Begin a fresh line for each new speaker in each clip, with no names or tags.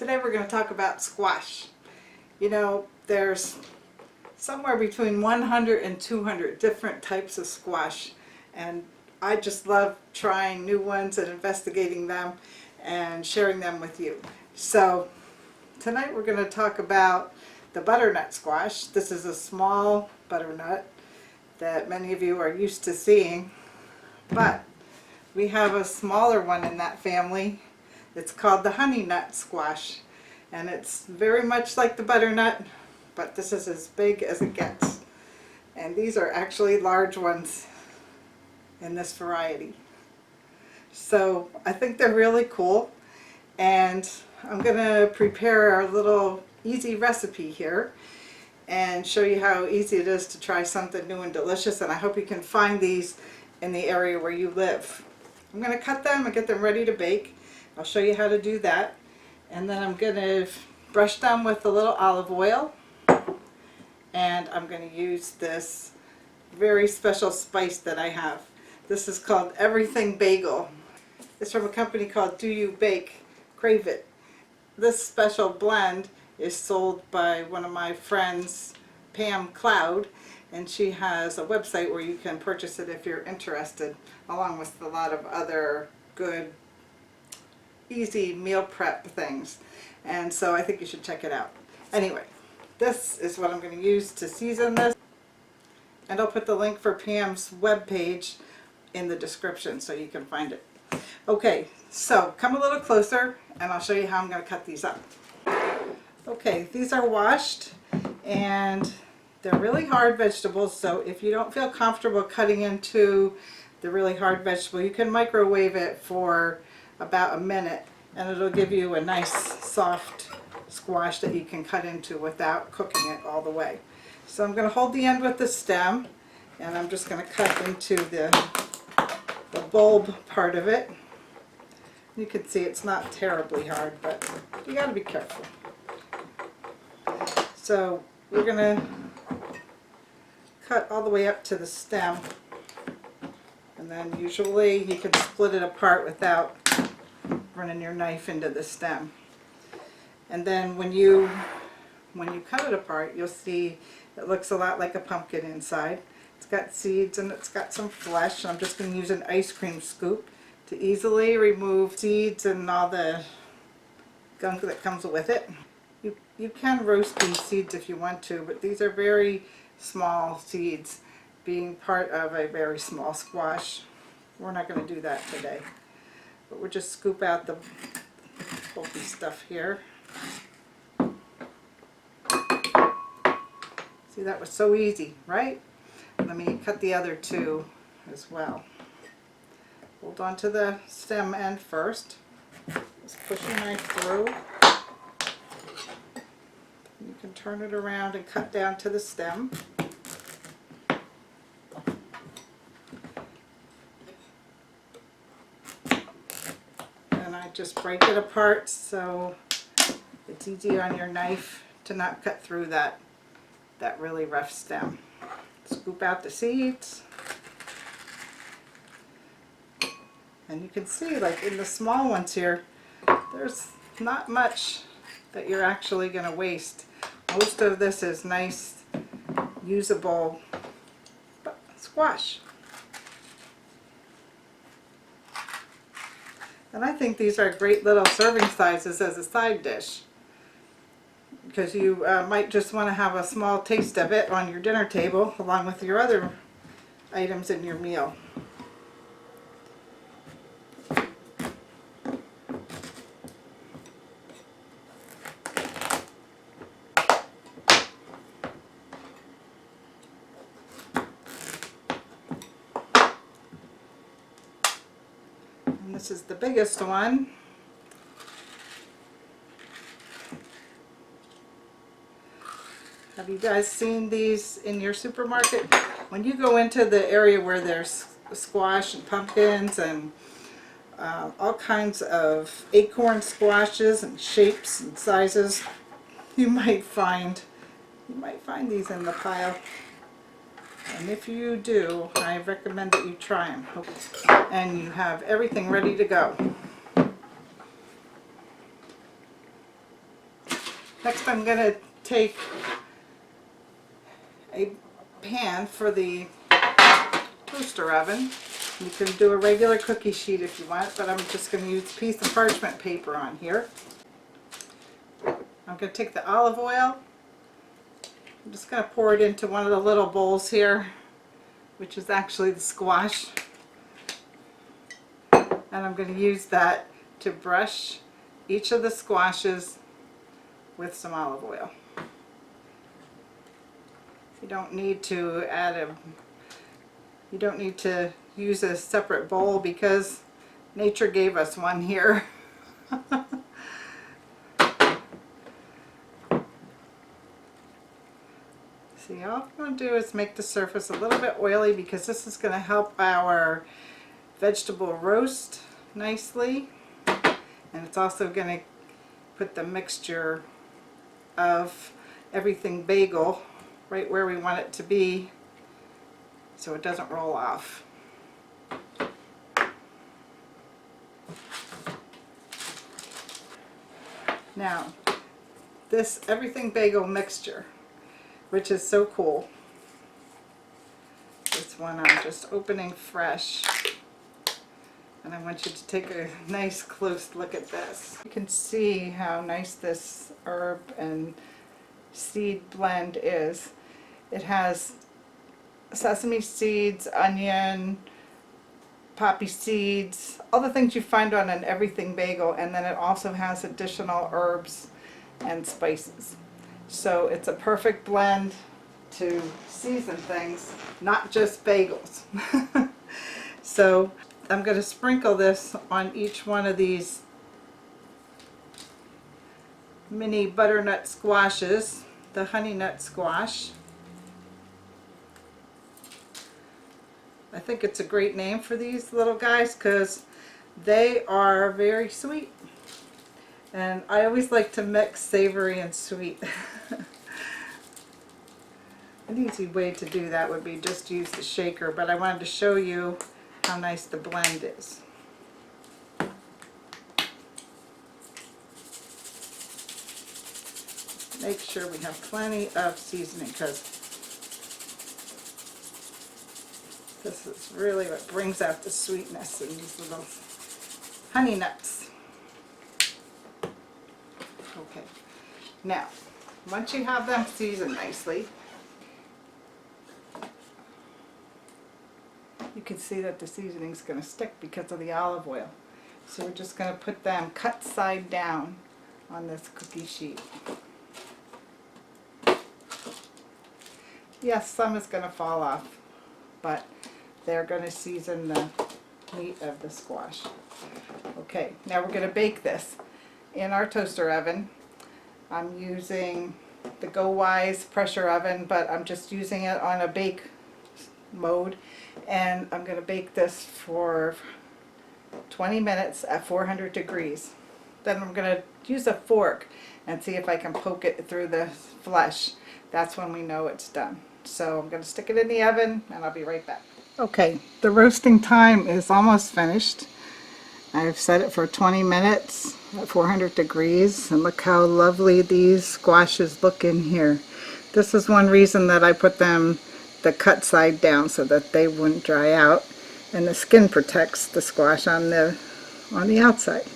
Today we're going to talk about squash. You know, there's somewhere between 100 and 200 different types of squash, and I just love trying new ones and investigating them and sharing them with you. So tonight we're going to talk about the butternut squash. This is a small butternut that many of you are used to seeing, but we have a smaller one in that family. It's called the Honeynut squash, and it's very much like the butternut, but this is as big as it gets. And these are actually large ones in this variety. So I think they're really cool, and I'm going to prepare a little easy recipe here and show you how easy it is to try something new and delicious, and I hope you can find these in the area where you live. I'm going to cut them and get them ready to bake. I'll show you how to do that, and then I'm going to brush them with a little olive oil, and I'm going to use this very special spice that I have. This is called Everything Bagel. It's from a company called Do You Bake? Crave It. This special blend is sold by one of my friends, Pam Cloud, and she has a website where you can purchase it if you're interested, along with a lot of other good easy meal prep things, and so I think you should check it out. Anyway, this is what I'm going to use to season this, and I'll put the link for Pam's webpage in the description so you can find it. Okay, so come a little closer and I'll show you how I'm going to cut these up. Okay, these are washed and they're really hard vegetables, so if you don't feel comfortable cutting into the really hard vegetable, you can microwave it for about a minute and it'll give you a nice soft squash that you can cut into without cooking it all the way. So I'm going to hold the end with the stem, and I'm just going to cut into the bulb part of it. You can see it's not terribly hard, but you got to be careful. So we're going to cut all the way up to the stem, and then usually you can split it apart without running your knife into the stem. And then when you cut it apart, you'll see it looks a lot like a pumpkin inside. It's got seeds and it's got some flesh. I'm just going to use an ice cream scoop to easily remove seeds and all the gunk that comes with it. You can roast these seeds if you want to, but these are very small seeds, being part of a very small squash. We're not going to do that today. But we'll just scoop out the bulky stuff here. See, that was so easy, right? Let me cut the other two as well. Hold on to the stem end first. Just push your knife through. You can turn it around and cut down to the stem. Just break it apart so it's easy on your knife to not cut through that really rough stem. Scoop out the seeds, and you can see, like in the small ones here, there's not much that you're actually going to waste. Most of this is nice, usable squash. And I think these are great little serving sizes as a side dish, because you might just want to have a small taste of it on your dinner table along with your other items in your meal. This is the biggest one. Have you guys seen these in your supermarket? When you go into the area where there's squash and pumpkins and all kinds of acorn squashes and shapes and sizes, you might find these in the pile. And if you do, I recommend that you try them. And you have everything ready to go. Next I'm going to take a pan for the toaster oven. You can do a regular cookie sheet if you want, but I'm just going to use a piece of parchment paper on here. I'm going to take the olive oil. I'm just going to pour it into one of the little bowls here, which is actually the squash. And I'm going to use that to brush each of the squashes with some olive oil. You don't need to you don't need to use a separate bowl because nature gave us one here. See, all I'm going to do is make the surface a little bit oily because this is going to help our vegetable roast nicely, and it's also going to put the mixture of everything bagel right where we want it to be so it doesn't roll off. Now, this everything bagel mixture, which is so cool, this one I'm just opening fresh, and I want you to take a nice close look at this. You can see how nice this herb and seed blend is. It has sesame seeds, onion, poppy seeds, all the things you find on an everything bagel, and then it also has additional herbs and spices. So it's a perfect blend to season things, not just bagels. So I'm going to sprinkle this on each one of these mini butternut squashes, the Honeynut squash. I think it's a great name for these little guys because they are very sweet. And I always like to mix savory and sweet. An easy way to do that would be just use the shaker, but I wanted to show you how nice the blend is. Make sure we have plenty of seasoning because this is really what brings out the sweetness in these little honey nuts. Okay, now once you have them seasoned nicely, you can see that the seasoning is going to stick because of the olive oil. So we're just going to put them cut side down on this cookie sheet. Yes, some is going to fall off, but they're going to season the meat of the squash. Okay, now we're going to bake this in our toaster oven. I'm using the Go Wise pressure oven, but I'm just using it on a bake mode, and I'm going to bake this for 20 minutes at 400 degrees. Then I'm going to use a fork and see if I can poke it through the flesh. That's when we know it's done. So I'm going to stick it in the oven and I'll be right back. Okay, the roasting time is almost finished. I've set it for 20 minutes at 400 degrees, and look how lovely these squashes look in here. This is one reason that I put them the cut side down so that they wouldn't dry out, and the skin protects the squash on the outside.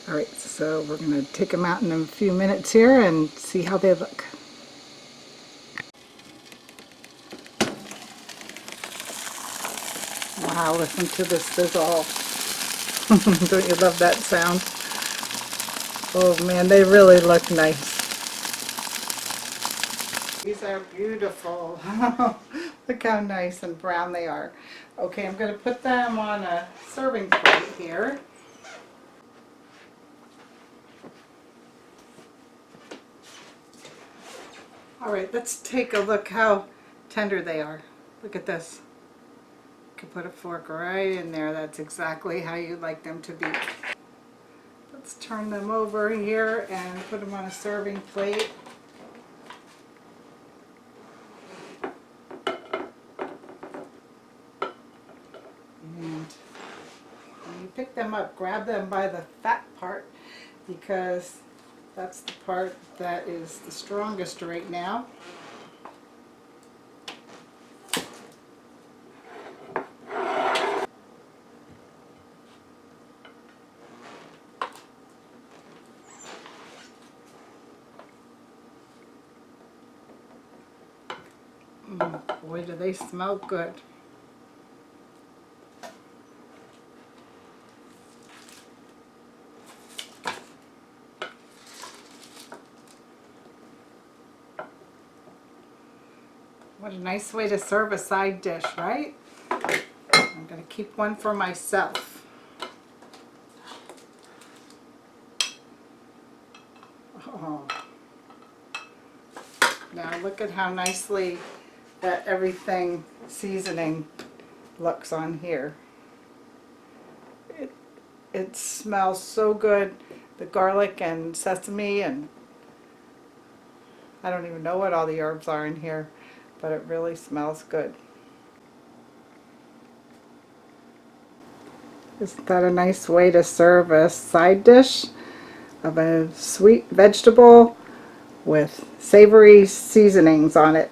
Alright, so we're going to take them out in a few minutes here and see how they look. Wow, listen to this sizzle. Don't you love that sound? Oh man, they really look nice. These are beautiful. Look how nice and brown they are. Okay, I'm going to put them on a serving plate here. Alright, let's take a look how tender they are. Look at this. You can put a fork right in there. That's exactly how you like them to be. Let's turn them over here and put them on a serving plate. And when you pick them up, grab them by the fat part because That's the part that is the strongest right now. Boy, do they smell good. What a nice way to serve a side dish, right? I'm going to keep one for myself. Oh. Now look at how nicely that Everything seasoning looks on here. It smells so good. The garlic and sesame, and I don't even know what all the herbs are in here, but it really smells good. Isn't that a nice way to serve a side dish of a sweet vegetable with savory seasonings on it?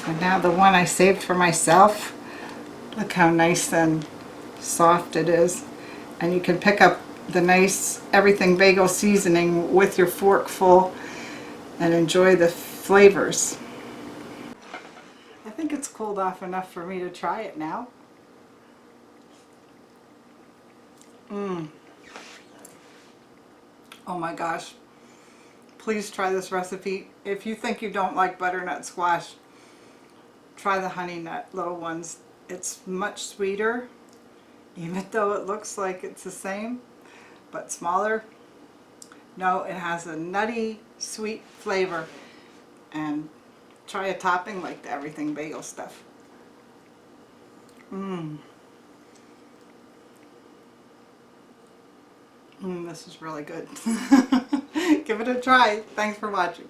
And now the one I saved for myself, look how nice and soft it is. And you can pick up the nice Everything Bagel Seasoning with your fork full and enjoy the flavors. I think it's cooled off enough for me to try it now. Oh my gosh. Please try this recipe. If you think you don't like butternut squash, try the Honeynut little ones. It's much sweeter, even though it looks like it's the same, but smaller. No, it has a nutty, sweet flavor. And try a topping like the Everything Bagel stuff. This is really good. Give it a try. Thanks for watching.